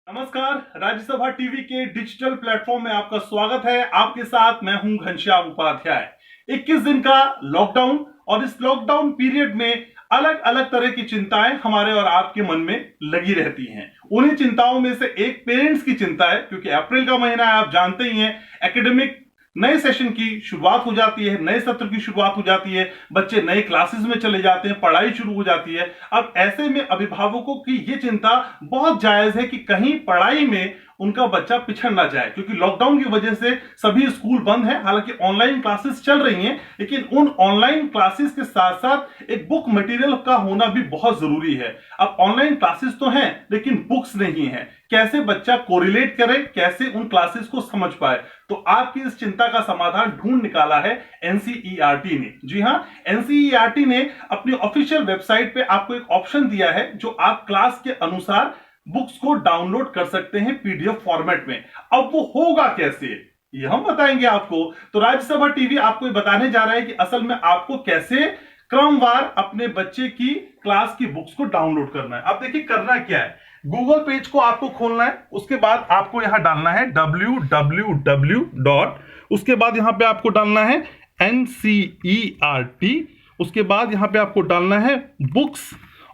नमस्कार, राज्यसभा टीवी के digital platform में आपका स्वागत है। आपके साथ मैं हूं घनश्याम उपाध्याय। 21 दिन का लॉकडाउन और इस लॉकडाउन पीरियड में अलग अलग तरह की चिंताएं हमारे और आपके मन में लगी रहती हैं। उन्हीं चिंताओं में से एक पेरेंट्स की चिंता है, क्योंकि अप्रैल का महीना है, आप जानते ही हैं, एकेडमिक नए सेशन की शुरुआत हो जाती है, नए सत्र की शुरुआत हो जाती है, बच्चे नए क्लासेस में चले जाते हैं, पढ़ाई शुरू हो जाती है। अब ऐसे में अभिभावकों की ये चिंता बहुत जायज है कि कहीं पढ़ाई में उनका बच्चा पिछड़ ना जाए, क्योंकि लॉकडाउन की वजह से सभी स्कूल बंद हैं। हालांकि ऑनलाइन क्लासेस चल रही हैं, लेकिन उन ऑनलाइन क्लासेस के साथ साथ एक बुक मटेरियल का होना भी बहुत जरूरी है। अब ऑनलाइन क्लासेस तो हैं, लेकिन बुक्स नहीं है। कैसे बच्चा कोरिलेट करे, कैसे उन क्लासेस को समझ पाए, तो आपकी इस चिंता का समाधान ढूंढ निकाला है एनसीईआरटी ने। जी हां, एनसीईआरटी ने अपनी ऑफिशियल वेबसाइट पे आपको एक ऑप्शन दिया है, जो आप क्लास के अनुसार बुक्स को डाउनलोड कर सकते हैं पीडीएफ फॉर्मेट में। अब वो होगा कैसे, ये हम बताएंगे आपको। तो राज्यसभा टीवी आपको बताने जा रहा है कि असल में आपको कैसे क्रमवार अपने बच्चे की क्लास की बुक्स को डाउनलोड करना है। अब देखिए करना क्या है, गूगल पेज को आपको खोलना है, उसके बाद आपको यहां डालना है www. उसके बाद यहां पे आपको डालना है NCERT, उसके बाद यहां पे आपको डालना है बुक्स,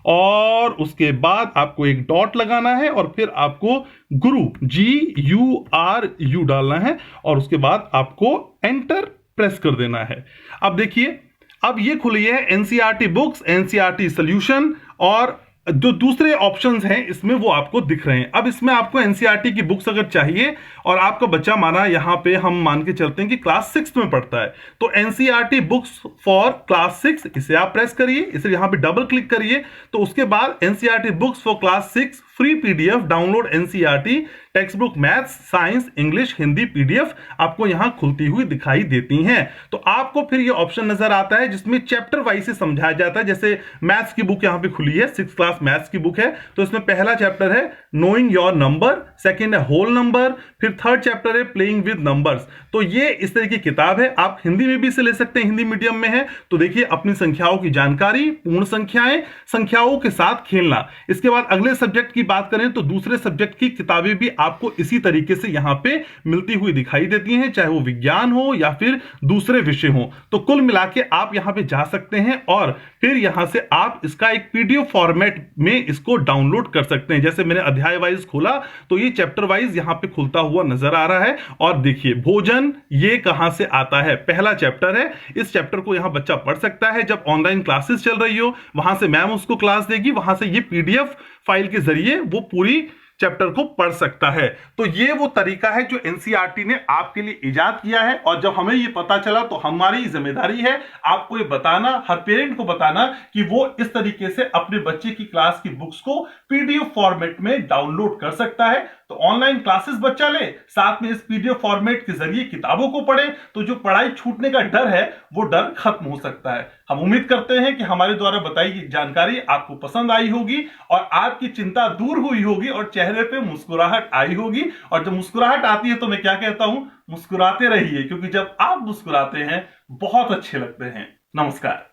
और उसके बाद आपको एक डॉट लगाना है, और फिर आपको गुरु GURU डालना है, और उसके बाद आपको एंटर प्रेस कर देना है। अब देखिए, अब ये खुली है NCERT बुक्स, NCERT सॉल्यूशन, और जो दूसरे ऑप्शंस हैं इसमें वो आपको दिख रहे हैं। अब इसमें आपको NCERT की बुक्स अगर चाहिए और आपका बच्चा माना यहां पे हम मान के चलते हैं कि क्लास 6 में पढ़ता है, तो NCERT बुक्स फॉर क्लास 6 इसे आप प्रेस करिए, इसे यहां पे डबल क्लिक करिए, तो उसके बाद NCERT books for class 6 free PDF download NCERT text book maths science English Hindi PDF आपको यहां खुलती हुई दिखाई देती हैं। तो आपको फिर ये ऑप्शन नजर आता है जिसमें चैप्टर वाइज से समझाया जाता है। जैसे मैथ्स की बुक यहां पे खुली है, 6th क्लास मैथ्स की बुक है, तो इसमें पहला चैप्टर है नोइंग योर नंबर, सेकेंड है होल नंबर, फिर थर्ड चैप्टर है प्लेइंग विद नंबर्स। तो ये इस तरह की किताब है, आप हिंदी में भी इसे ले सकते हैं, हिंदी मीडियम में है। तो देखिए, अपनी संख्याओं की जानकारी, पूर्ण संख्याएं, संख्याओं के साथ खेलना। इसके बाद अगले सब्जेक्ट की बात करें तो दूसरे सब्जेक्ट की किताबें भी आपको इसी तरीके से यहां पे मिलती हुई दिखाई देती हैं, चाहे वो विज्ञान हो या फिर दूसरे विषय हो। तो कुल मिला के आप यहां पे जा सकते हैं और फिर यहां से आप इसका एक पीडीएफ फॉर्मेट में इसको डाउनलोड कर सकते हैं। जैसे मैंने अध्याय वाइज खोला तो ये चैप्टर वाइज यहां पे खुलता हुआ नजर आ रहा है। और देखिए, भोजन ये कहां से आता है, पहला चैप्टर है। इस चैप्टर को यहां बच्चा पढ़ सकता है जब ऑनलाइन क्लासेस चल रही हो, वहां से मैम उसको क्लास देगी, वहां से ये पीडीएफ फाइल के जरिए वो पूरी चैप्टर को पढ़ सकता है। तो ये वो तरीका है जो एनसीईआरटी ने आपके लिए इजाद किया है, और जब हमें ये पता चला तो हमारी जिम्मेदारी है आपको ये बताना, हर पेरेंट को बताना कि वो इस तरीके से अपने बच्चे की क्लास की बुक्स को पीडीएफ फॉर्मेट में डाउनलोड कर सकता है। तो ऑनलाइन क्लासेस बच्चा ले, साथ में इस पीडीएफ फॉर्मेट के जरिए किताबों को पढ़े, तो जो पढ़ाई छूटने का डर है वो डर खत्म हो सकता है। हम उम्मीद करते हैं कि हमारे द्वारा बताई गई जानकारी आपको पसंद आई होगी और आपकी चिंता दूर हुई होगी और चेहरे पे मुस्कुराहट आई होगी। और जब मुस्कुराहट आती है तो मैं क्या कहता हूं, मुस्कुराते रहिए, क्योंकि जब आप मुस्कुराते हैं बहुत अच्छे लगते हैं। नमस्कार।